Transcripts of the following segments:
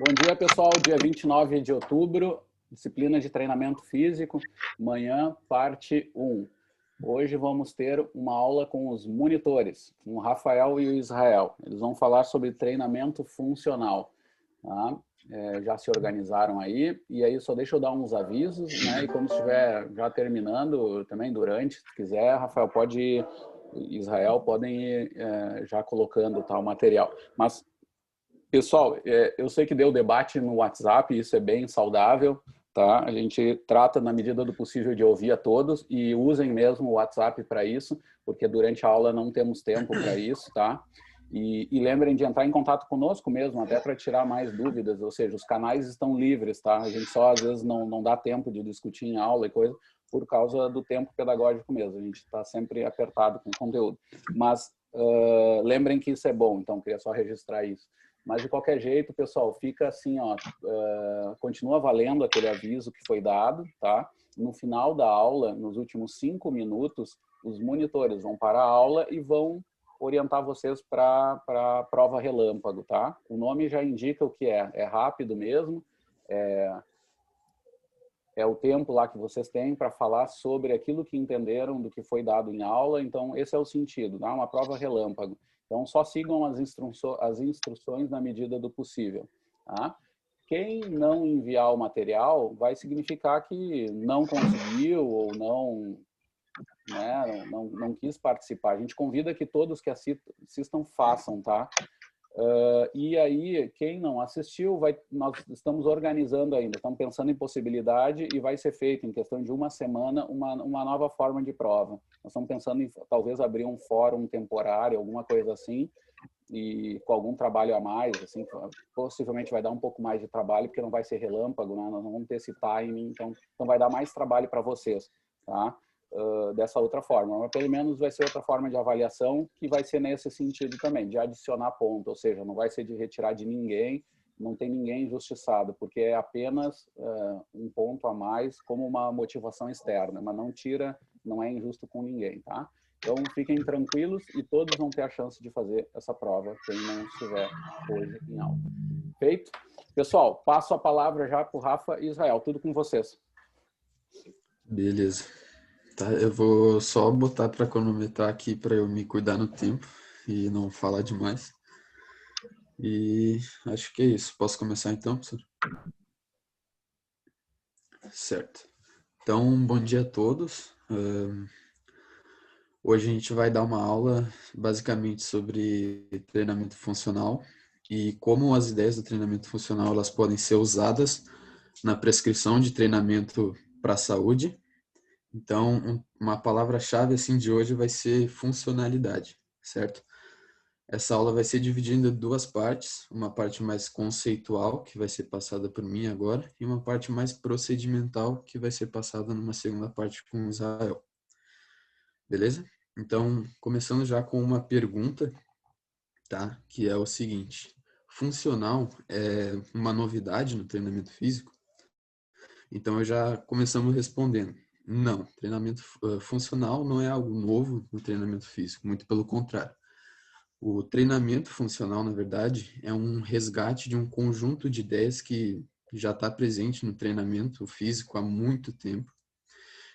Bom dia, pessoal. Dia 29 de outubro, disciplina de treinamento físico, manhã, parte 1. Hoje vamos ter uma aula com os monitores, com o Rafael e o Israel. Eles vão falar sobre treinamento funcional. Tá? Já se organizaram aí, e aí só deixa eu dar uns avisos, né? E quando estiver já terminando, também durante, se quiser, Rafael, pode ir, Israel, podem ir já colocando tá, o material. Mas pessoal, eu sei que deu debate no WhatsApp, isso é bem saudável, tá? A gente trata na medida do possível de ouvir a todos e usem mesmo o WhatsApp para isso, porque durante a aula não temos tempo para isso, tá? E lembrem de entrar em contato conosco mesmo, até para tirar mais dúvidas, ou seja, os canais estão livres, tá? A gente só às vezes não dá tempo de discutir em aula e coisa por causa do tempo pedagógico mesmo, a gente está sempre apertado com conteúdo. Mas lembrem que isso é bom, então queria só registrar isso. Mas, de qualquer jeito, pessoal, fica assim, ó, continua valendo aquele aviso que foi dado, tá? No final da aula, nos últimos 5 minutos, os monitores vão parar a aula e vão orientar vocês para a prova relâmpago, tá? O nome já indica o que é rápido mesmo, é o tempo lá que vocês têm para falar sobre aquilo que entenderam do que foi dado em aula, então esse é o sentido, tá? Uma prova relâmpago. Então só sigam as instruções na medida do possível, tá? Quem não enviar o material vai significar que não conseguiu ou não, né, não quis participar. A gente convida que todos que assistam façam, tá? E aí, quem não assistiu, nós estamos organizando ainda, estamos pensando em possibilidade e vai ser feito em questão de uma semana uma nova forma de prova. Nós estamos pensando em talvez abrir um fórum temporário, alguma coisa assim, e com algum trabalho a mais, assim, possivelmente vai dar um pouco mais de trabalho, porque não vai ser relâmpago, né? Nós não vamos ter esse timing, então vai dar mais trabalho para vocês, tá? Dessa outra forma, mas pelo menos vai ser outra forma de avaliação que vai ser nesse sentido também, de adicionar ponto, ou seja, não vai ser de retirar de ninguém, não tem ninguém injustiçado, porque é apenas um ponto a mais como uma motivação externa, mas não tira, não é injusto com ninguém, tá? Então fiquem tranquilos e todos vão ter a chance de fazer essa prova, quem não estiver hoje em aula. Feito? Pessoal, passo a palavra já para o Rafa e Israel, tudo com vocês. Beleza. Tá, eu vou só botar para cronometrar aqui para eu me cuidar no tempo e não falar demais. E acho que é isso. Posso começar então, professor? Certo. Então, bom dia a todos. Hoje a gente vai dar uma aula basicamente sobre treinamento funcional e como as ideias do treinamento funcional elas podem ser usadas na prescrição de treinamento para a saúde. Então, uma palavra-chave assim de hoje vai ser funcionalidade, certo? Essa aula vai ser dividida em duas partes, uma parte mais conceitual, que vai ser passada por mim agora, e uma parte mais procedimental, que vai ser passada numa segunda parte com o Israel. Beleza? Então, começando já com uma pergunta, tá? Que é o seguinte: funcional é uma novidade no treinamento físico? Então, eu já começamos respondendo. Não, treinamento funcional não é algo novo no treinamento físico, muito pelo contrário. O treinamento funcional, na verdade, é um resgate de um conjunto de ideias que já está presente no treinamento físico há muito tempo.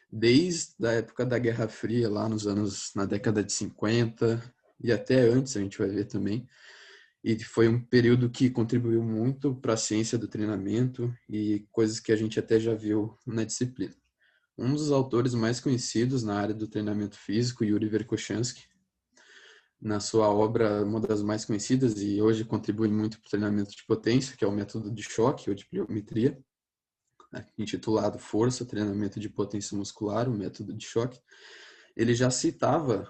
Desde a época da Guerra Fria, lá na década de 50 e até antes, a gente vai ver também. E foi um período que contribuiu muito para a ciência do treinamento e coisas que a gente até já viu na disciplina. Um dos autores mais conhecidos na área do treinamento físico, Yuri Verkhoshansky, na sua obra, uma das mais conhecidas e hoje contribui muito para o treinamento de potência, que é o método de choque ou de pliometria, intitulado Força, Treinamento de Potência Muscular, o método de choque. Ele já citava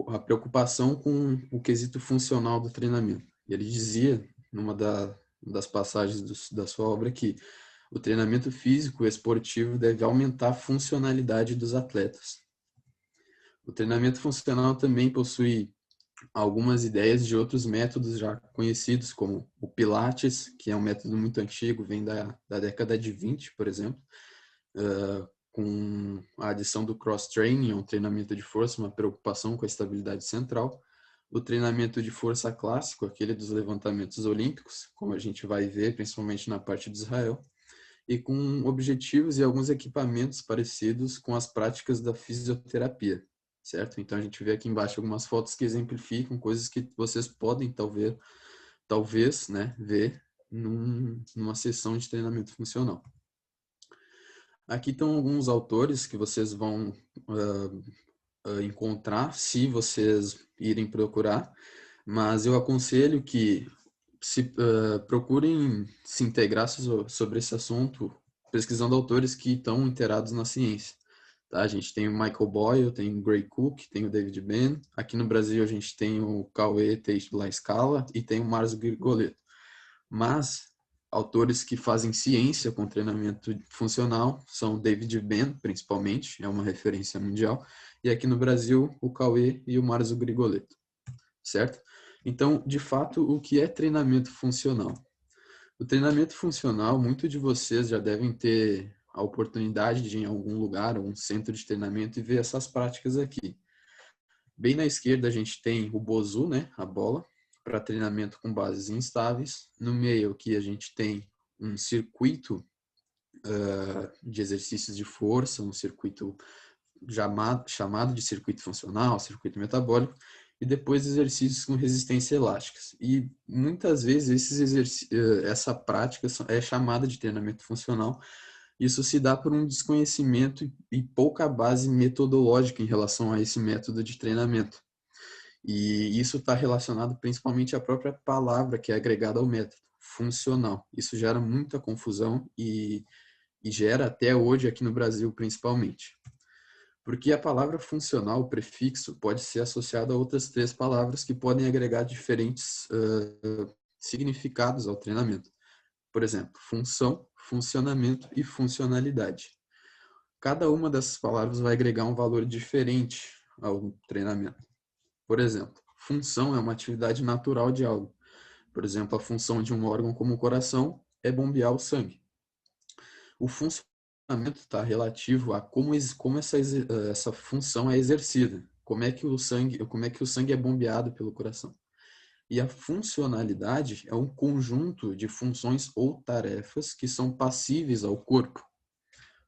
a preocupação com o quesito funcional do treinamento. Ele dizia, numa das passagens da sua obra, que o treinamento físico esportivo deve aumentar a funcionalidade dos atletas. O treinamento funcional também possui algumas ideias de outros métodos já conhecidos, como o Pilates, que é um método muito antigo, vem da década de 20, por exemplo, com a adição do cross-training, um treinamento de força, uma preocupação com a estabilidade central. o treinamento de força clássico, aquele dos levantamentos olímpicos, como a gente vai ver, principalmente na parte de Israel, e com objetivos e alguns equipamentos parecidos com as práticas da fisioterapia, certo? Então a gente vê aqui embaixo algumas fotos que exemplificam coisas que vocês podem talvez, né, ver numa sessão de treinamento funcional. Aqui estão alguns autores que vocês vão encontrar se vocês irem procurar, mas eu aconselho que procurem se integrar sobre esse assunto pesquisando autores que estão inteirados na ciência. Tá? A gente tem o Michael Boyle, tem o Gray Cook, tem o David Ben. Aqui no Brasil a gente tem o Cauê Teixeira La Scala e tem o Márcio Grigoletto. Mas autores que fazem ciência com treinamento funcional são o David Ben, principalmente, é uma referência mundial, e aqui no Brasil o Cauê e o Márcio Grigoletto, certo? Então, de fato, o que é treinamento funcional? O treinamento funcional, muitos de vocês já devem ter a oportunidade de ir em algum lugar, um centro de treinamento e ver essas práticas aqui. Bem na esquerda a gente tem o Bosu, né, a bola, para treinamento com bases instáveis. No meio aqui a gente tem um circuito de exercícios de força, um circuito chamado de circuito funcional, circuito metabólico, e depois exercícios com resistência elásticas. E muitas vezes essa prática é chamada de treinamento funcional. Isso se dá por um desconhecimento e pouca base metodológica em relação a esse método de treinamento. E isso está relacionado principalmente à própria palavra que é agregada ao método, funcional. Isso gera muita confusão e gera até hoje aqui no Brasil principalmente. Porque a palavra funcional, o prefixo, pode ser associado a outras 3 palavras que podem agregar diferentes significados ao treinamento. Por exemplo, função, funcionamento e funcionalidade. Cada uma dessas palavras vai agregar um valor diferente ao treinamento. Por exemplo, função é uma atividade natural de algo. Por exemplo, a função de um órgão como o coração é bombear o sangue. O funcionamento está relativo a como essa função é exercida, como é que o sangue é bombeado pelo coração. E a funcionalidade é um conjunto de funções ou tarefas que são passíveis ao corpo,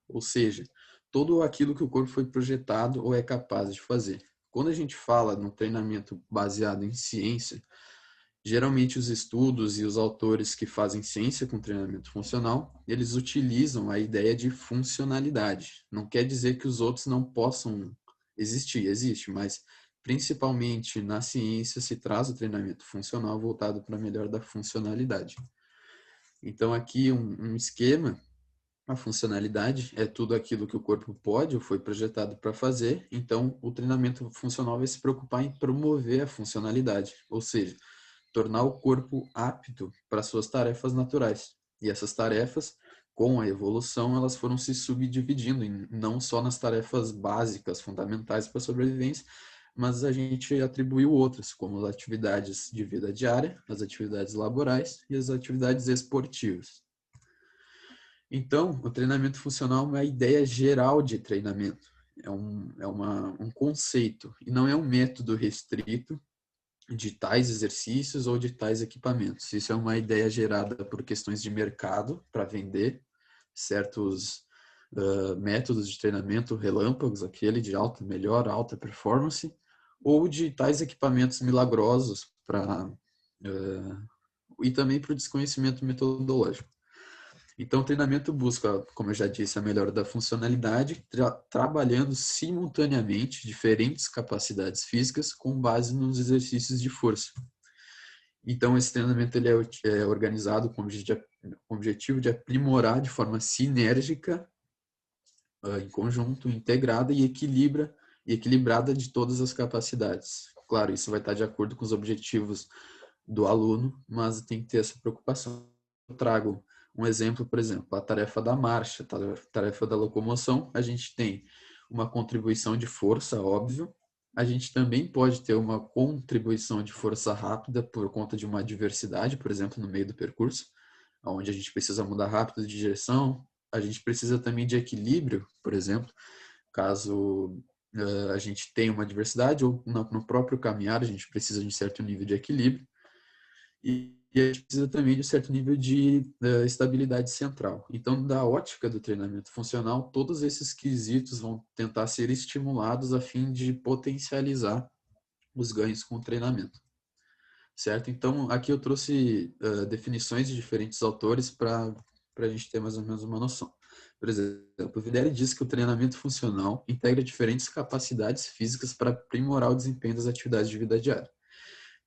ou seja, tudo aquilo que o corpo foi projetado ou é capaz de fazer. Quando a gente fala no treinamento baseado em ciência, geralmente os estudos e os autores que fazem ciência com treinamento funcional, eles utilizam a ideia de funcionalidade. Não quer dizer que os outros não possam existir, existe, mas principalmente na ciência se traz o treinamento funcional voltado para a melhora da funcionalidade. Então aqui um esquema, a funcionalidade é tudo aquilo que o corpo pode ou foi projetado para fazer, então o treinamento funcional vai se preocupar em promover a funcionalidade, ou seja, tornar o corpo apto para suas tarefas naturais. E essas tarefas, com a evolução, elas foram se subdividindo, não só nas tarefas básicas, fundamentais para a sobrevivência, mas a gente atribuiu outras, como as atividades de vida diária, as atividades laborais e as atividades esportivas. Então, o treinamento funcional é uma ideia geral de treinamento, é um conceito, e não é um método restrito de tais exercícios ou de tais equipamentos. Isso é uma ideia gerada por questões de mercado para vender certos métodos de treinamento relâmpagos, aquele de alta performance, ou de tais equipamentos milagrosos e também para o desconhecimento metodológico. Então, o treinamento busca, como eu já disse, a melhora da funcionalidade, trabalhando simultaneamente diferentes capacidades físicas com base nos exercícios de força. Então, esse treinamento ele é organizado com o objetivo de aprimorar de forma sinérgica, em conjunto, integrada e equilibrada de todas as capacidades. Claro, isso vai estar de acordo com os objetivos do aluno, mas tem que ter essa preocupação. Eu trago um exemplo, por exemplo, a tarefa da marcha, a tarefa da locomoção, a gente tem uma contribuição de força, óbvio. A gente também pode ter uma contribuição de força rápida por conta de uma adversidade, por exemplo, no meio do percurso, onde a gente precisa mudar rápido de direção. A gente precisa também de equilíbrio, por exemplo, caso a gente tem uma diversidade, ou no próprio caminhar a gente precisa de um certo nível de equilíbrio, e a gente precisa também de um certo nível de estabilidade central. Então, da ótica do treinamento funcional, todos esses quesitos vão tentar ser estimulados a fim de potencializar os ganhos com o treinamento. Certo? Então, aqui eu trouxe definições de diferentes autores para a gente ter mais ou menos uma noção. Por exemplo, o Videlli diz que o treinamento funcional integra diferentes capacidades físicas para aprimorar o desempenho das atividades de vida diária.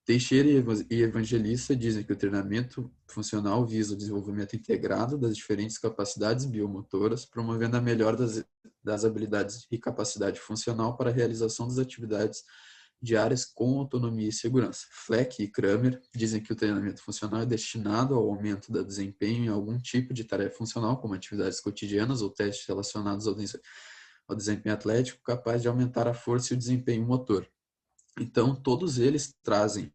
Teixeira e Evangelista dizem que o treinamento funcional visa o desenvolvimento integrado das diferentes capacidades biomotoras, promovendo a melhora das habilidades e capacidade funcional para a realização das atividades diárias com autonomia e segurança. Fleck e Kramer dizem que o treinamento funcional é destinado ao aumento do desempenho em algum tipo de tarefa funcional, como atividades cotidianas ou testes relacionados ao desempenho atlético, capaz de aumentar a força e o desempenho motor. Então, todos eles trazem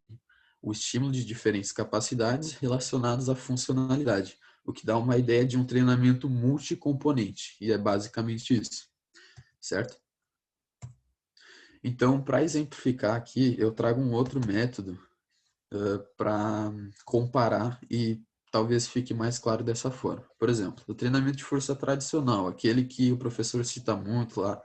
o estímulo de diferentes capacidades relacionadas à funcionalidade, o que dá uma ideia de um treinamento multicomponente, e é basicamente isso, certo? Então, para exemplificar aqui, eu trago um outro método para comparar e talvez fique mais claro dessa forma. Por exemplo, o treinamento de força tradicional, aquele que o professor cita muito lá,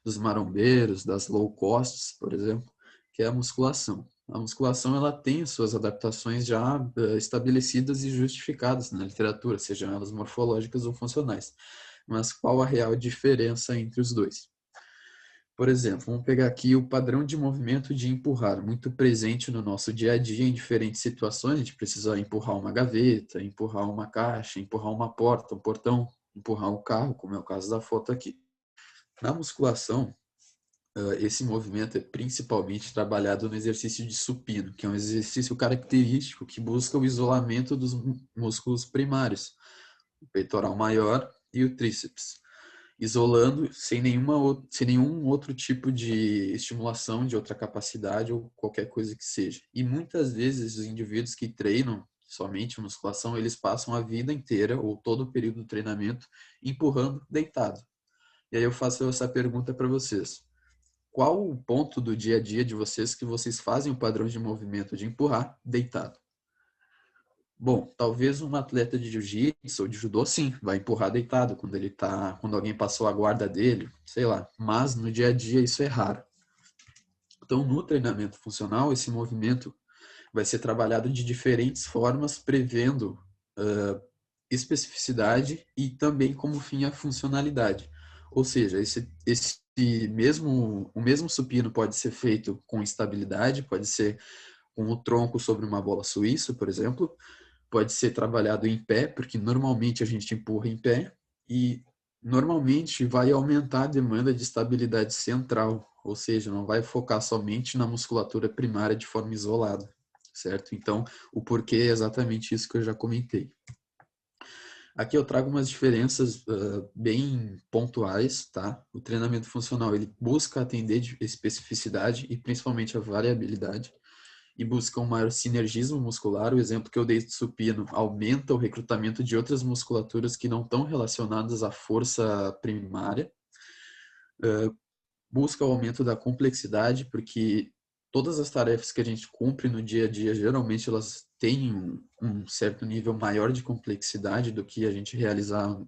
dos marombeiros, das low costs, por exemplo, que é a musculação. A musculação ela tem suas adaptações já estabelecidas e justificadas na literatura, sejam elas morfológicas ou funcionais. Mas qual a real diferença entre os dois? Por exemplo, vamos pegar aqui o padrão de movimento de empurrar, muito presente no nosso dia a dia em diferentes situações. A gente precisa empurrar uma gaveta, empurrar uma caixa, empurrar uma porta, um portão, empurrar um carro, como é o caso da foto aqui. Na musculação, esse movimento é principalmente trabalhado no exercício de supino, que é um exercício característico que busca o isolamento dos músculos primários, o peitoral maior e o tríceps, isolando sem nenhum outro tipo de estimulação de outra capacidade ou qualquer coisa que seja. E muitas vezes os indivíduos que treinam somente musculação, eles passam a vida inteira ou todo o período do treinamento empurrando deitado. E aí eu faço essa pergunta para vocês. Qual o ponto do dia a dia de vocês que vocês fazem o padrão de movimento de empurrar deitado? Bom, talvez um atleta de jiu-jitsu ou de judô, sim, vai empurrar deitado quando alguém passou a guarda dele, sei lá. Mas no dia a dia isso é raro. Então, no treinamento funcional, esse movimento vai ser trabalhado de diferentes formas, prevendo especificidade e também como fim a funcionalidade. Ou seja, o mesmo supino pode ser feito com estabilidade, pode ser com o tronco sobre uma bola suíça, por exemplo, pode ser trabalhado em pé, porque normalmente a gente empurra em pé e normalmente vai aumentar a demanda de estabilidade central, ou seja, não vai focar somente na musculatura primária de forma isolada, certo? Então, o porquê é exatamente isso que eu já comentei. Aqui eu trago umas diferenças bem pontuais, tá? O treinamento funcional, ele busca atender a especificidade e principalmente a variabilidade e busca um maior sinergismo muscular. O exemplo que eu dei do supino aumenta o recrutamento de outras musculaturas que não estão relacionadas à força primária. Busca o aumento da complexidade, porque todas as tarefas que a gente cumpre no dia a dia, geralmente elas têm um certo nível maior de complexidade do que a gente realizar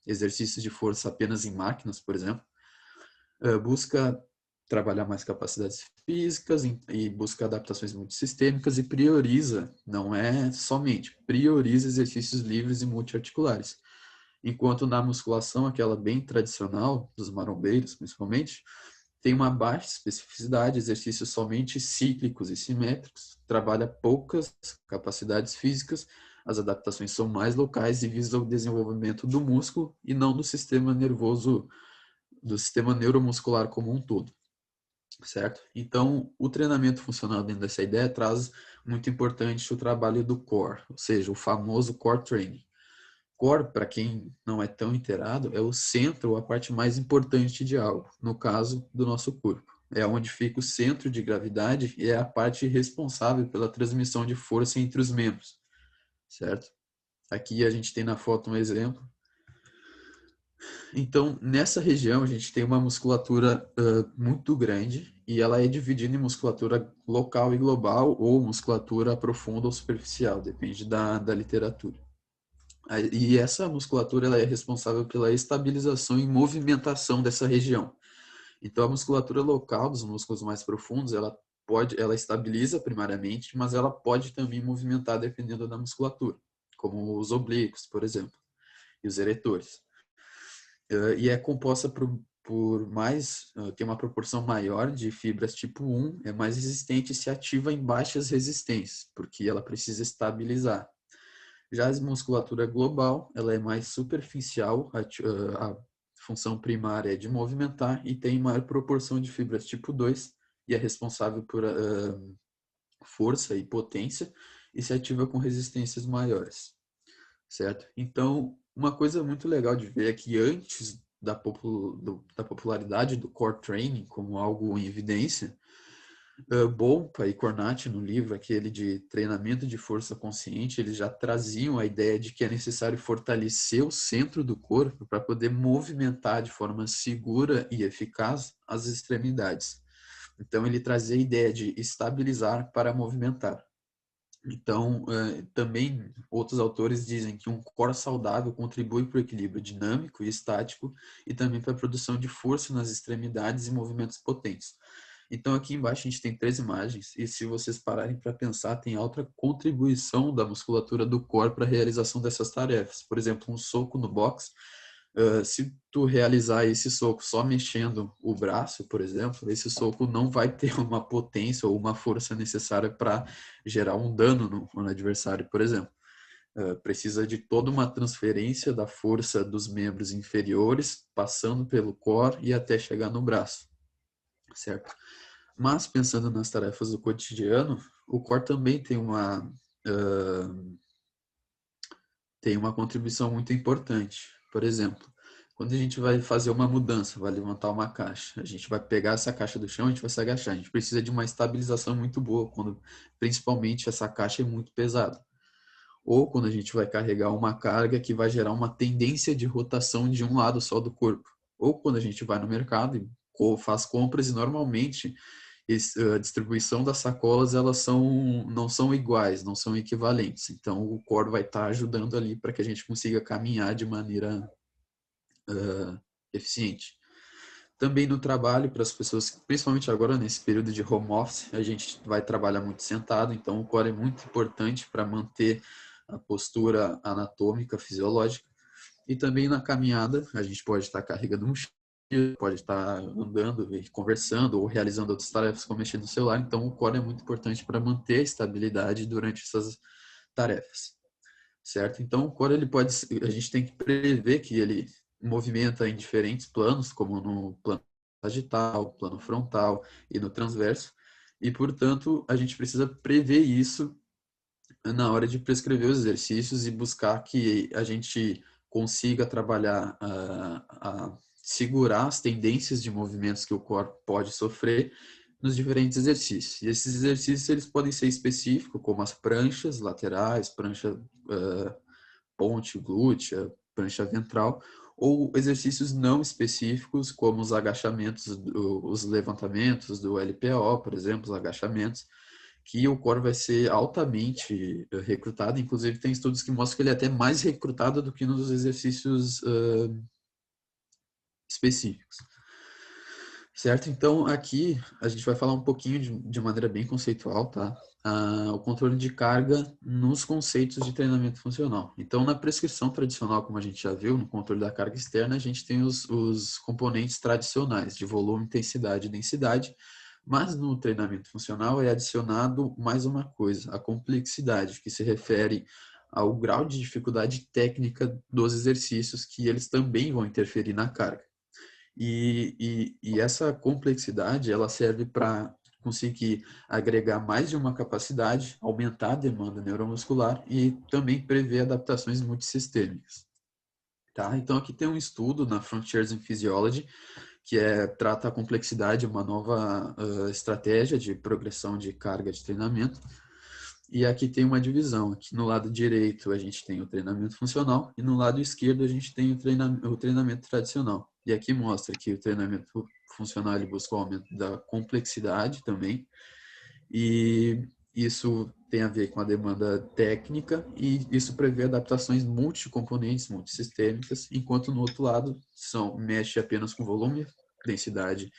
exercícios de força apenas em máquinas, por exemplo. Busca trabalhar mais capacidades físicas e busca adaptações multissistêmicas e prioriza, não é somente, prioriza exercícios livres e multiarticulares. Enquanto na musculação, aquela bem tradicional, dos marombeiros principalmente, tem uma baixa especificidade, exercícios somente cíclicos e simétricos, trabalha poucas capacidades físicas, as adaptações são mais locais e visam o desenvolvimento do músculo e não do sistema nervoso, do sistema neuromuscular como um todo, certo? Então, o treinamento funcional dentro dessa ideia traz muito importante o trabalho do core, ou seja, o famoso core training. Core, para quem não é tão inteirado, é o centro ou a parte mais importante de algo, no caso do nosso corpo. É onde fica o centro de gravidade e é a parte responsável pela transmissão de força entre os membros, certo? Aqui a gente tem na foto um exemplo Então, nessa região, a gente tem uma musculatura muito grande e ela é dividida em musculatura local e global ou musculatura profunda ou superficial, depende da literatura. E essa musculatura ela é responsável pela estabilização e movimentação dessa região. Então, a musculatura local dos músculos mais profundos, ela estabiliza primariamente, mas ela pode também movimentar dependendo da musculatura, como os oblíquos, por exemplo, e os eretores. E é composta tem uma proporção maior de fibras tipo 1, é mais resistente e se ativa em baixas resistências, porque ela precisa estabilizar. Já a musculatura global, ela é mais superficial, a função primária é de movimentar e tem maior proporção de fibras tipo 2 e é responsável por força e potência e se ativa com resistências maiores, certo? Então, uma coisa muito legal de ver é que antes da popularidade do core training como algo em evidência, Bompa e Cornati, no livro aquele de treinamento de força consciente, eles já traziam a ideia de que é necessário fortalecer o centro do corpo para poder movimentar de forma segura e eficaz as extremidades. Então, ele trazia a ideia de estabilizar para movimentar. Então, também outros autores dizem que um core saudável contribui para o equilíbrio dinâmico e estático e também para a produção de força nas extremidades e movimentos potentes. Então, aqui embaixo a gente tem 3 imagens e se vocês pararem para pensar, tem alta contribuição da musculatura do core para a realização dessas tarefas. Por exemplo, um soco no box, se tu realizar esse soco só mexendo o braço, por exemplo, esse soco não vai ter uma potência ou uma força necessária para gerar um dano no adversário, por exemplo. Precisa de toda uma transferência da força dos membros inferiores, passando pelo core e até chegar no braço, certo? Mas, pensando nas tarefas do cotidiano, o core também tem uma contribuição muito importante. Por exemplo, quando a gente vai fazer uma mudança, vai levantar uma caixa, a gente vai pegar essa caixa do chão, a gente vai se agachar. A gente precisa de uma estabilização muito boa, quando principalmente essa caixa é muito pesada. Ou quando a gente vai carregar uma carga que vai gerar uma tendência de rotação de um lado só do corpo. Ou quando a gente vai no mercado e faz compras e normalmente a distribuição das sacolas não são iguais, não são equivalentes. Então o core vai estar ajudando ali para que a gente consiga caminhar de maneira eficiente. Também no trabalho, para as pessoas, principalmente agora nesse período de home office, a gente vai trabalhar muito sentado, então o core é muito importante para manter a postura anatômica, fisiológica. E também na caminhada, a gente pode estar carregando mochila, pode estar andando e conversando ou realizando outras tarefas como mexer no celular. Então, o core é muito importante para manter a estabilidade durante essas tarefas, certo? Então, o core a gente tem que prever que ele movimenta em diferentes planos, como no plano sagital, plano frontal e no transverso. E, portanto, a gente precisa prever isso na hora de prescrever os exercícios e buscar que a gente consiga trabalhar a segurar as tendências de movimentos que o corpo pode sofrer nos diferentes exercícios. E esses exercícios eles podem ser específicos, como as pranchas laterais, prancha ponte glútea, prancha ventral, ou exercícios não específicos, como os agachamentos, os levantamentos do LPO, por exemplo, os agachamentos, que o core vai ser altamente recrutado. Inclusive, tem estudos que mostram que ele é até mais recrutado do que nos exercícios específicos. Certo? Então, aqui a gente vai falar um pouquinho de maneira bem conceitual, tá? O controle de carga nos conceitos de treinamento funcional. Então, na prescrição tradicional, como a gente já viu, no controle da carga externa, a gente tem os componentes tradicionais de volume, intensidade e densidade, mas no treinamento funcional é adicionado mais uma coisa, a complexidade, que se refere ao grau de dificuldade técnica dos exercícios, que eles também vão interferir na carga. E essa complexidade ela serve para conseguir agregar mais de uma capacidade, aumentar a demanda neuromuscular e também prever adaptações multissistêmicas. Tá? Então aqui tem um estudo na Frontiers in Physiology que trata a complexidade, uma nova estratégia de progressão de carga de treinamento. E aqui tem uma divisão. Aqui no lado direito a gente tem o treinamento funcional e no lado esquerdo a gente tem o treinamento tradicional. E aqui mostra que o treinamento funcional ele busca o aumento da complexidade também. E isso tem a ver com a demanda técnica e isso prevê adaptações multicomponentes, multissistêmicas, enquanto no outro lado mexe apenas com volume, densidade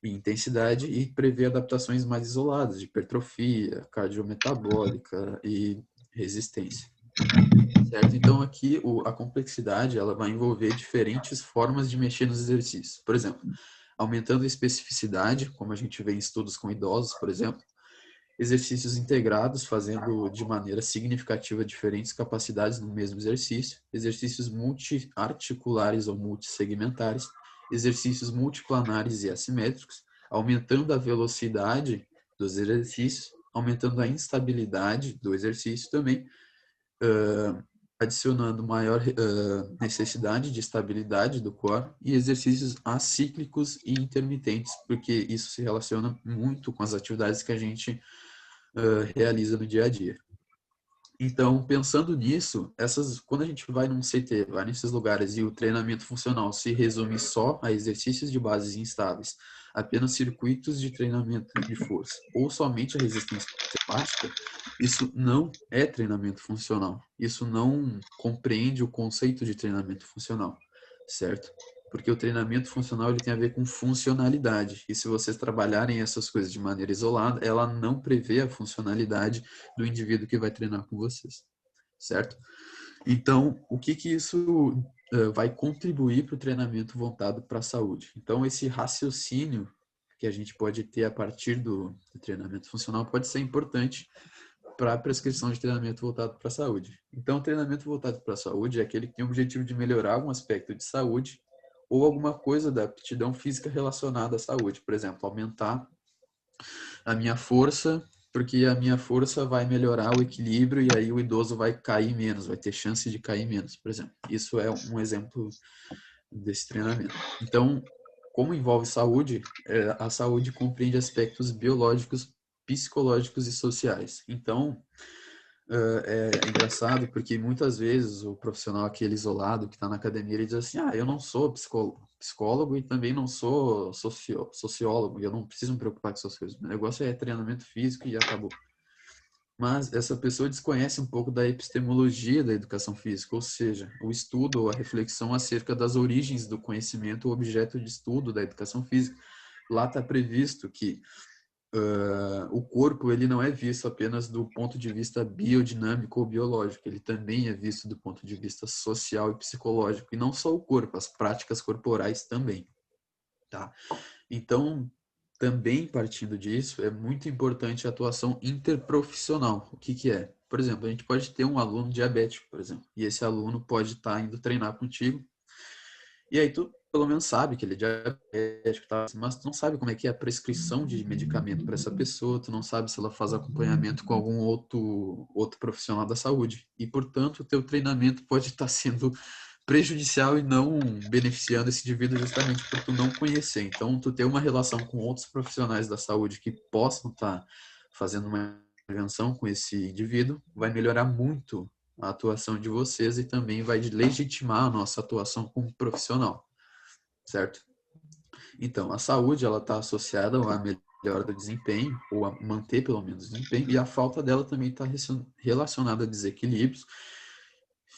e intensidade e prevê adaptações mais isoladas de hipertrofia, cardiometabólica e resistência. Certo? Então aqui a complexidade ela vai envolver diferentes formas de mexer nos exercícios. Por exemplo, aumentando a especificidade, como a gente vê em estudos com idosos, por exemplo, exercícios integrados, fazendo de maneira significativa diferentes capacidades no mesmo exercício, exercícios multiarticulares ou multissegmentares, exercícios multiplanares e assimétricos, aumentando a velocidade dos exercícios, aumentando a instabilidade do exercício também, adicionando maior necessidade de estabilidade do core e exercícios acíclicos e intermitentes, porque isso se relaciona muito com as atividades que a gente realiza no dia a dia. Então, pensando nisso, quando a gente vai num CT, vai nesses lugares e o treinamento funcional se resume só a exercícios de bases instáveis, apenas circuitos de treinamento de força, ou somente a resistência elástica, isso não é treinamento funcional. Isso não compreende o conceito de treinamento funcional, certo? Porque o treinamento funcional ele tem a ver com funcionalidade. E se vocês trabalharem essas coisas de maneira isolada, ela não prevê a funcionalidade do indivíduo que vai treinar com vocês, certo? Então, o que isso vai contribuir para o treinamento voltado para a saúde? Então, esse raciocínio que a gente pode ter a partir do treinamento funcional pode ser importante para a prescrição de treinamento voltado para a saúde. Então, o treinamento voltado para a saúde é aquele que tem o objetivo de melhorar algum aspecto de saúde ou alguma coisa da aptidão física relacionada à saúde. Por exemplo, aumentar a minha força, porque a minha força vai melhorar o equilíbrio e aí o idoso vai cair menos, vai ter chance de cair menos, por exemplo. Isso é um exemplo desse treinamento. Então, como envolve saúde, a saúde compreende aspectos biológicos, psicológicos e sociais. Então, é engraçado porque muitas vezes o profissional aquele isolado que está na academia, ele diz assim, eu não sou psicólogo e também não sou sociólogo, e eu não preciso me preocupar com essas coisas. Meu negócio é treinamento físico e acabou. Mas essa pessoa desconhece um pouco da epistemologia da educação física, ou seja, o estudo ou a reflexão acerca das origens do conhecimento ou objeto de estudo da educação física. Lá está previsto que o corpo ele não é visto apenas do ponto de vista biodinâmico ou biológico, ele também é visto do ponto de vista social e psicológico, e não só o corpo, as práticas corporais também, tá? Então, também partindo disso, é muito importante a atuação interprofissional. O que é? Por exemplo, a gente pode ter um aluno diabético, por exemplo, e esse aluno pode estar indo treinar contigo, e aí tu pelo menos sabe que ele é diabético, tá? Mas tu não sabe como é que é a prescrição de medicamento para essa pessoa, tu não sabe se ela faz acompanhamento com algum outro profissional da saúde. E, portanto, o teu treinamento pode estar sendo prejudicial e não beneficiando esse indivíduo justamente por tu não conhecer. Então, tu ter uma relação com outros profissionais da saúde que possam estar fazendo uma intervenção com esse indivíduo vai melhorar muito a atuação de vocês e também vai legitimar a nossa atuação como profissional, certo? Então, a saúde ela está associada à melhora do desempenho, ou a manter pelo menos o desempenho, e a falta dela também está relacionada a desequilíbrios,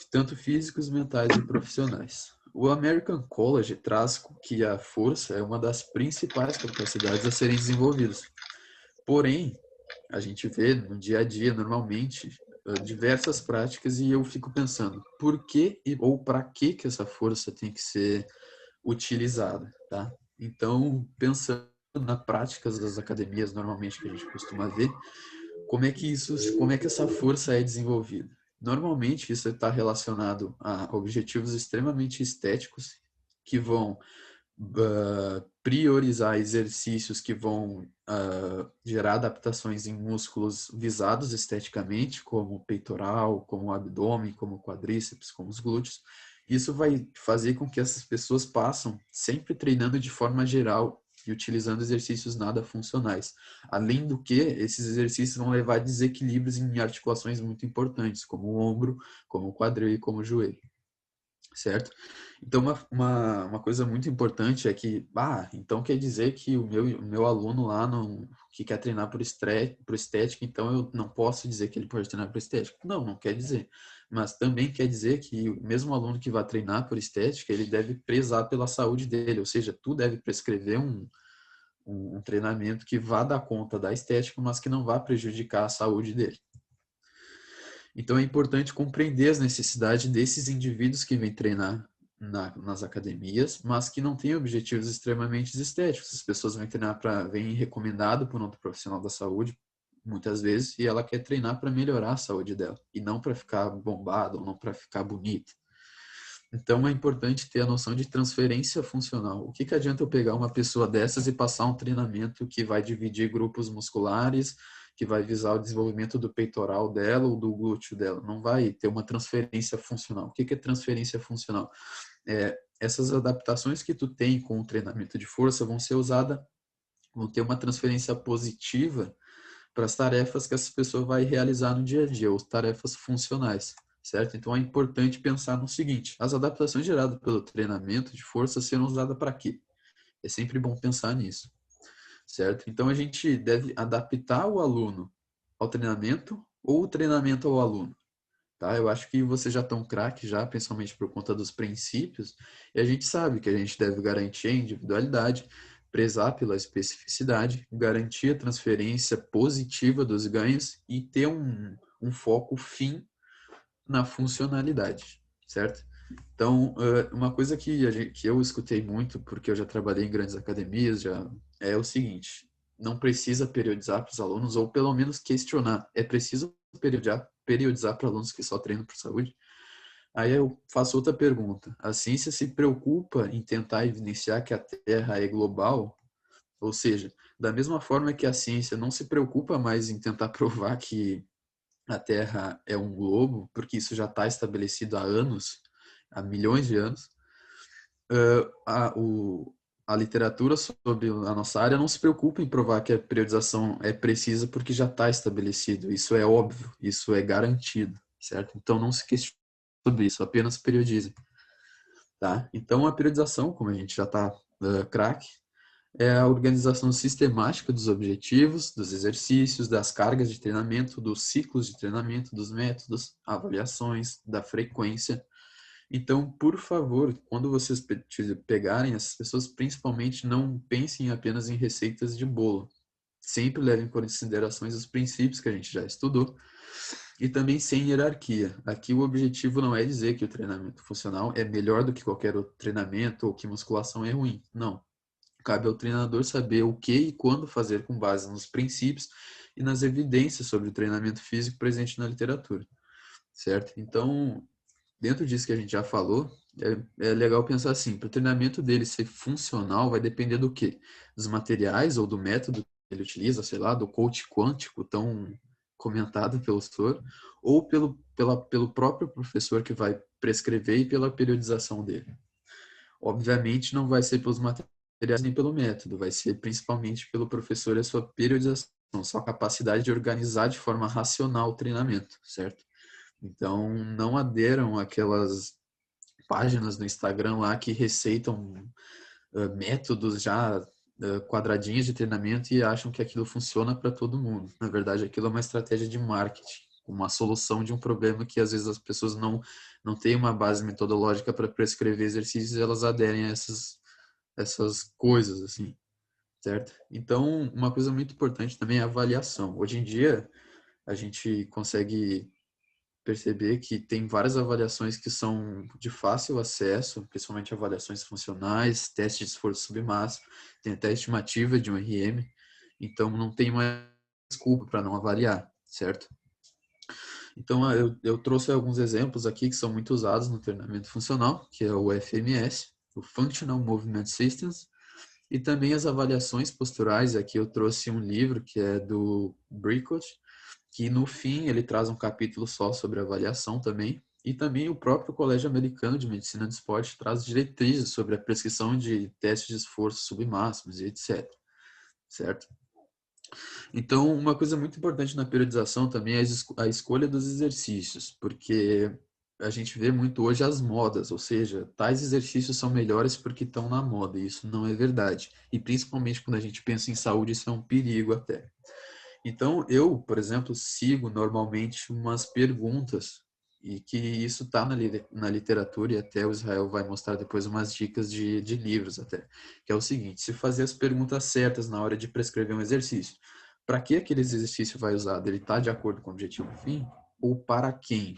tanto físicos, mentais e profissionais. O American College traz que a força é uma das principais capacidades a serem desenvolvidas. Porém, a gente vê no dia a dia, normalmente, diversas práticas e eu fico pensando, por que ou para que essa força tem que ser utilizada, tá? Então, pensando nas práticas das academias, normalmente que a gente costuma ver, como é que essa força é desenvolvida? Normalmente isso está relacionado a objetivos extremamente estéticos que vão priorizar exercícios que vão gerar adaptações em músculos visados esteticamente, como o peitoral, como o abdômen, como o quadríceps, como os glúteos. Isso vai fazer com que essas pessoas passem sempre treinando de forma geral e utilizando exercícios nada funcionais. Além do que, esses exercícios vão levar a desequilíbrios em articulações muito importantes, como o ombro, como o quadril e como o joelho. Certo? Então, uma coisa muito importante é que, então quer dizer que o meu aluno lá que quer treinar por estética, então eu não posso dizer que ele pode treinar por estética. Não, não quer dizer. Mas também quer dizer que o mesmo aluno que vai treinar por estética, ele deve prezar pela saúde dele, ou seja, tu deve prescrever um treinamento que vá dar conta da estética, mas que não vá prejudicar a saúde dele. Então é importante compreender as necessidades desses indivíduos que vêm treinar nas academias, mas que não têm objetivos extremamente estéticos. As pessoas vêm recomendado por outro profissional da saúde, muitas vezes, e ela quer treinar para melhorar a saúde dela, e não para ficar bombada ou não para ficar bonita. Então é importante ter a noção de transferência funcional. O que adianta eu pegar uma pessoa dessas e passar um treinamento que vai dividir grupos musculares, que vai visar o desenvolvimento do peitoral dela ou do glúteo dela? Não vai ter uma transferência funcional. O que é transferência funcional? Essas adaptações que tu tem com o treinamento de força vão ter uma transferência positiva para as tarefas que essa pessoa vai realizar no dia a dia, ou tarefas funcionais. Certo? Então é importante pensar no seguinte: as adaptações geradas pelo treinamento de força serão usadas para quê? É sempre bom pensar nisso, certo? Então a gente deve adaptar o aluno ao treinamento ou o treinamento ao aluno, tá? Eu acho que você já está um craque já, principalmente por conta dos princípios, e a gente sabe que a gente deve garantir a individualidade, prezar pela especificidade, garantir a transferência positiva dos ganhos e ter um foco fim na funcionalidade, certo? Então, uma coisa que eu escutei muito, porque eu já trabalhei em grandes academias, é o seguinte: não precisa periodizar para os alunos, ou pelo menos questionar. É preciso periodizar para alunos que só treinam por saúde? Aí eu faço outra pergunta: a ciência se preocupa em tentar evidenciar que a Terra é global? Ou seja, da mesma forma que a ciência não se preocupa mais em tentar provar que a Terra é um globo, porque isso já está estabelecido há anos, há milhões de anos, a literatura sobre a nossa área não se preocupa em provar que a periodização é precisa, porque já está estabelecido. Isso é óbvio, isso é garantido, certo? Então não se questione sobre isso, apenas periodize. Tá? Então a periodização, como a gente já está craque, é a organização sistemática dos objetivos, dos exercícios, das cargas de treinamento, dos ciclos de treinamento, dos métodos, avaliações, da frequência. Então, por favor, quando vocês pegarem essas pessoas, principalmente não pensem apenas em receitas de bolo. Sempre levem em considerações os princípios que a gente já estudou e também sem hierarquia. Aqui o objetivo não é dizer que o treinamento funcional é melhor do que qualquer outro treinamento ou que musculação é ruim. Não. Cabe ao treinador saber o que e quando fazer com base nos princípios e nas evidências sobre o treinamento físico presente na literatura, certo? Então, dentro disso que a gente já falou, é legal pensar assim: para o treinamento dele ser funcional, vai depender do quê? Dos materiais ou do método que ele utiliza, sei lá, do coach quântico tão comentado pelo senhor, ou pelo próprio professor que vai prescrever e pela periodização dele. Obviamente não vai ser pelos materiais nem pelo método, vai ser principalmente pelo professor e a sua periodização, sua capacidade de organizar de forma racional o treinamento, certo? Então não aderam àquelas páginas no Instagram lá que receitam métodos já quadradinhos de treinamento e acham que aquilo funciona para todo mundo. Na verdade, aquilo é uma estratégia de marketing, uma solução de um problema que às vezes as pessoas não têm uma base metodológica para prescrever exercícios e elas aderem a essas coisas, assim, certo? Então, uma coisa muito importante também é a avaliação. Hoje em dia, a gente consegue perceber que tem várias avaliações que são de fácil acesso, principalmente avaliações funcionais, testes de esforço submassa, tem até a estimativa de um RM, então não tem mais desculpa para não avaliar, certo? Então eu trouxe alguns exemplos aqui que são muito usados no treinamento funcional, que é o FMS, o Functional Movement Systems, e também as avaliações posturais. Aqui eu trouxe um livro que é do Bricot, que no fim ele traz um capítulo só sobre avaliação também. E também o próprio Colégio Americano de Medicina do Esporte traz diretrizes sobre a prescrição de testes de esforço submáximos e etc. Certo? Então, uma coisa muito importante na periodização também é a escolha dos exercícios, porque a gente vê muito hoje as modas, ou seja, tais exercícios são melhores porque estão na moda, e isso não é verdade. E principalmente quando a gente pensa em saúde, isso é um perigo até. Então, eu, por exemplo, sigo normalmente umas perguntas, e que isso está na literatura, e até o Israel vai mostrar depois umas dicas de livros até, que é o seguinte: se fazer as perguntas certas na hora de prescrever um exercício, para que aquele exercício vai usado? Ele está de acordo com o objetivo fim? Ou para quem?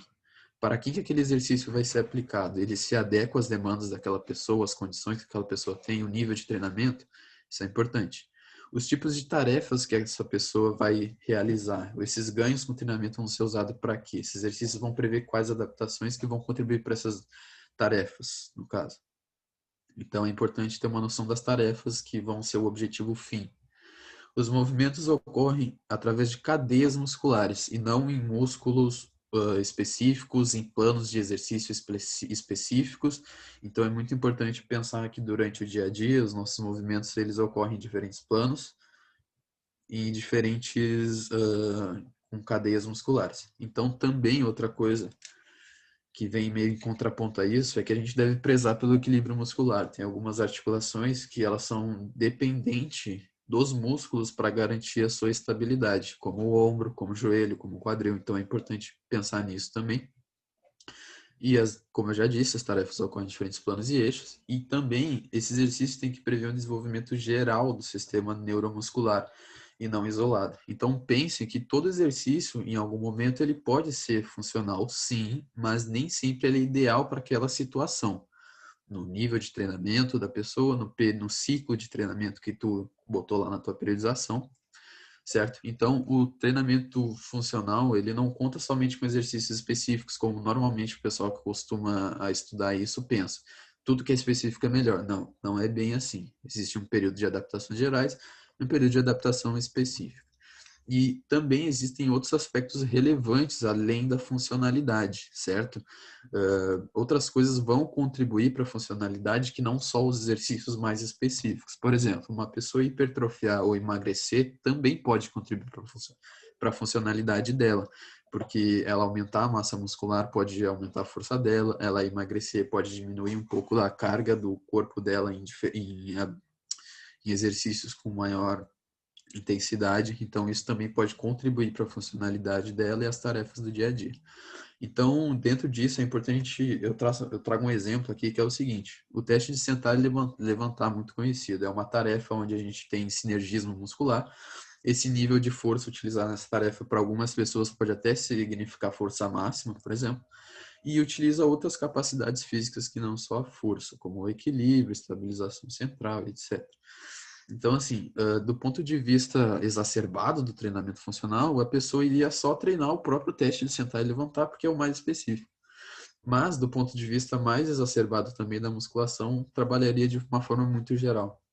Para quem que aquele exercício vai ser aplicado? Ele se adequa às demandas daquela pessoa, às condições que aquela pessoa tem, o nível de treinamento? Isso é importante. Os tipos de tarefas que essa pessoa vai realizar, esses ganhos com o treinamento vão ser usados para quê? Esses exercícios vão prever quais adaptações que vão contribuir para essas tarefas, no caso. Então é importante ter uma noção das tarefas que vão ser o objetivo fim. Os movimentos ocorrem através de cadeias musculares e não em músculos específicos, em planos de exercício específicos. Então é muito importante pensar que durante o dia a dia os nossos movimentos eles ocorrem em diferentes planos e em diferentes com cadeias musculares. Então também outra coisa que vem meio em contraponto a isso é que a gente deve prezar pelo equilíbrio muscular. Tem algumas articulações que elas são dependentes dos músculos para garantir a sua estabilidade, como o ombro, como o joelho, como o quadril. Então é importante pensar nisso também. E, como eu já disse, as tarefas ocorrem em diferentes planos e eixos. E também, esse exercício tem que prever um desenvolvimento geral do sistema neuromuscular e não isolado. Então, pense que todo exercício, em algum momento, ele pode ser funcional, sim, mas nem sempre ele é ideal para aquela situação. No nível de treinamento da pessoa, no ciclo de treinamento que tu botou lá na tua periodização, certo? Então, o treinamento funcional, ele não conta somente com exercícios específicos, como normalmente o pessoal que costuma a estudar isso pensa. Tudo que é específico é melhor. Não, não é bem assim. Existe um período de adaptações gerais e um período de adaptação específica. E também existem outros aspectos relevantes além da funcionalidade, certo? Outras coisas vão contribuir para a funcionalidade que não só os exercícios mais específicos. Por exemplo, uma pessoa hipertrofiar ou emagrecer também pode contribuir para a funcionalidade dela, porque ela aumentar a massa muscular pode aumentar a força dela, ela emagrecer pode diminuir um pouco a carga do corpo dela em exercícios com maior intensidade, então isso também pode contribuir para a funcionalidade dela e as tarefas do dia a dia. Então, dentro disso, é importante, eu trago um exemplo aqui que é o seguinte: o teste de sentar e levantar, muito conhecido, é uma tarefa onde a gente tem sinergismo muscular. Esse nível de força utilizado nessa tarefa para algumas pessoas pode até significar força máxima, por exemplo, e utiliza outras capacidades físicas que não só a força, como o equilíbrio, estabilização central, etc. Então, assim, do ponto de vista exacerbado do treinamento funcional, a pessoa iria só treinar o próprio teste de sentar e levantar, porque é o mais específico. Mas, do ponto de vista mais exacerbado também da musculação, trabalharia de uma forma muito geral.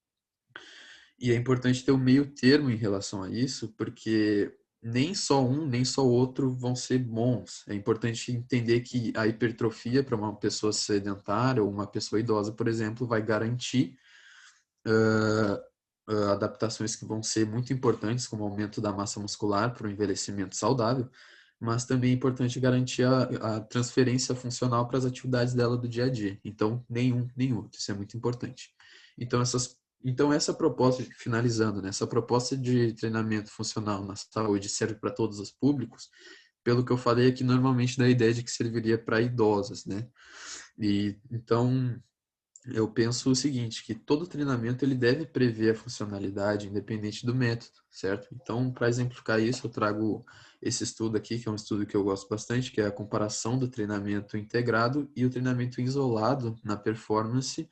E é importante ter um meio termo em relação a isso, porque nem só um, nem só o outro vão ser bons. É importante entender que a hipertrofia para uma pessoa sedentária ou uma pessoa idosa, por exemplo, vai garantir adaptações que vão ser muito importantes, como o aumento da massa muscular para o envelhecimento saudável, mas também é importante garantir a transferência funcional para as atividades dela do dia a dia. Então, nenhum nem outro. Isso é muito importante. Então, essa proposta, finalizando, né, essa proposta de treinamento funcional na saúde serve para todos os públicos, pelo que eu falei aqui, normalmente da ideia de que serviria para idosos, né? E então eu penso o seguinte, que todo treinamento ele deve prever a funcionalidade independente do método, certo? Então, para exemplificar isso, eu trago esse estudo aqui, que é um estudo que eu gosto bastante, que é a comparação do treinamento integrado e o treinamento isolado na performance,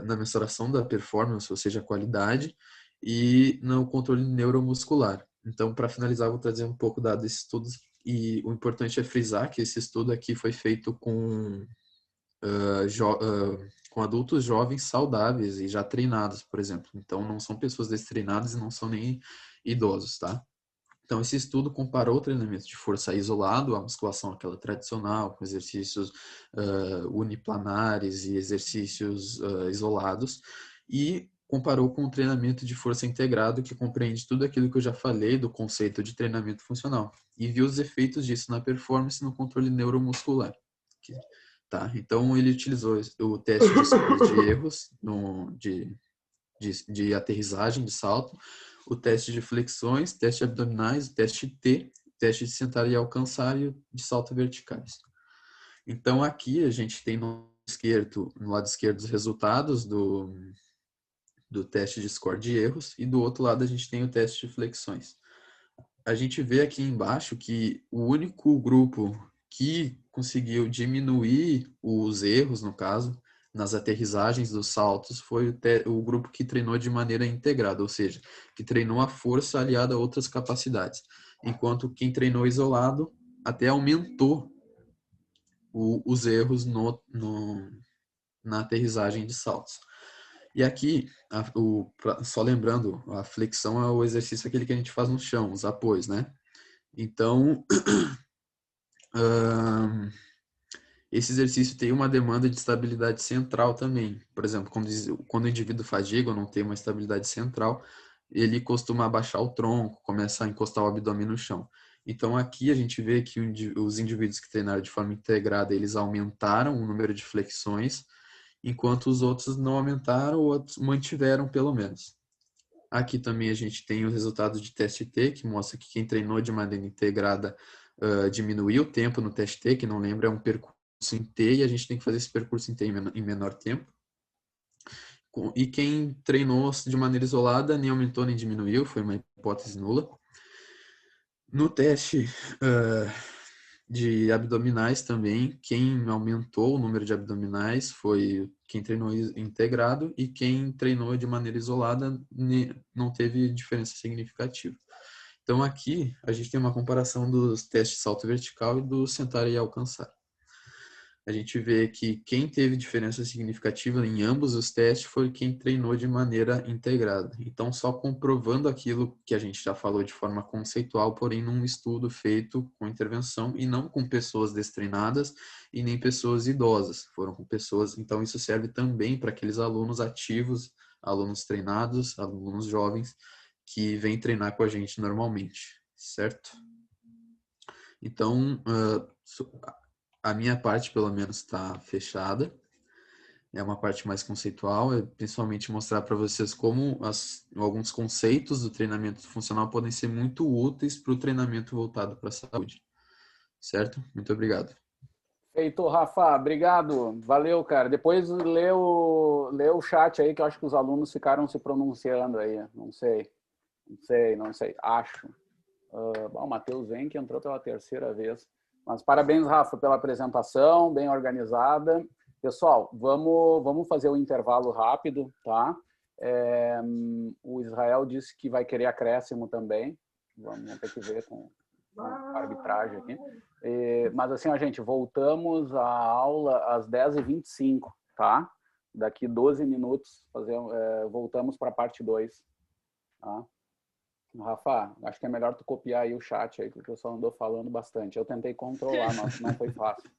na mensuração da performance, ou seja, a qualidade, e no controle neuromuscular. Então, para finalizar, eu vou trazer um pouco desses estudos, e o importante é frisar que esse estudo aqui foi feito com adultos jovens saudáveis e já treinados, por exemplo. Então, não são pessoas destreinadas e não são nem idosos, tá? Então, esse estudo comparou o treinamento de força isolado, a musculação aquela tradicional, com exercícios uniplanares e exercícios isolados, e comparou com o treinamento de força integrado, que compreende tudo aquilo que eu já falei do conceito de treinamento funcional, e viu os efeitos disso na performance e no controle neuromuscular. Tá? Então, ele utilizou o teste de score de erros de aterrissagem, de salto, o teste de flexões, teste abdominais, o teste T, teste de sentar e alcançar e o de salto verticais. Então, aqui a gente tem no lado esquerdo os resultados do teste de score de erros e do outro lado a gente tem o teste de flexões. A gente vê aqui embaixo que o único grupo que conseguiu diminuir os erros, no caso, nas aterrissagens dos saltos, foi o grupo que treinou de maneira integrada, ou seja, que treinou a força aliada a outras capacidades. Enquanto quem treinou isolado até aumentou os erros na aterrissagem de saltos. E aqui, só lembrando, a flexão é o exercício aquele que a gente faz no chão, os apoios, né? Então, esse exercício tem uma demanda de estabilidade central também. Por exemplo, quando o indivíduo fadiga ou não tem uma estabilidade central, ele costuma abaixar o tronco, começa a encostar o abdômen no chão. Então, aqui a gente vê que os indivíduos que treinaram de forma integrada, eles aumentaram o número de flexões, enquanto os outros não aumentaram, outros mantiveram pelo menos. Aqui também a gente tem o resultado de teste T, que mostra que quem treinou de maneira integrada diminuiu o tempo no teste T, que não lembra, é um percurso em T, e a gente tem que fazer esse percurso em T em menor tempo. E quem treinou de maneira isolada nem aumentou nem diminuiu, foi uma hipótese nula. No teste de abdominais também, quem aumentou o número de abdominais foi quem treinou integrado, e quem treinou de maneira isolada não teve diferença significativa. Então aqui a gente tem uma comparação dos testes de salto vertical e do sentar e alcançar. A gente vê que quem teve diferença significativa em ambos os testes foi quem treinou de maneira integrada. Então, só comprovando aquilo que a gente já falou de forma conceitual, porém num estudo feito com intervenção e não com pessoas destreinadas e nem pessoas idosas. Foram com pessoas. Então, isso serve também para aqueles alunos ativos, alunos treinados, alunos jovens que vêm treinar com a gente normalmente, certo? Então, a minha parte, pelo menos, está fechada. É uma parte mais conceitual, é principalmente mostrar para vocês como alguns conceitos do treinamento funcional podem ser muito úteis para o treinamento voltado para a saúde. Certo? Muito obrigado. Feito, Rafa. Obrigado. Valeu, cara. Depois lê o chat aí, que eu acho que os alunos ficaram se pronunciando aí. Não sei. Acho. O Matheus vem, que entrou pela terceira vez. Mas parabéns, Rafa, pela apresentação, bem organizada. Pessoal, vamos fazer um intervalo rápido, tá? O Israel disse que vai querer acréscimo também. Vamos ter que ver com a arbitragem aqui. Mas assim, a gente, voltamos à aula às 10h25, tá? Daqui 12 minutos, voltamos para a parte 2. Tá? Rafa, acho que é melhor tu copiar aí o chat aí, que o pessoal andou falando bastante. Eu tentei controlar, mas não foi fácil.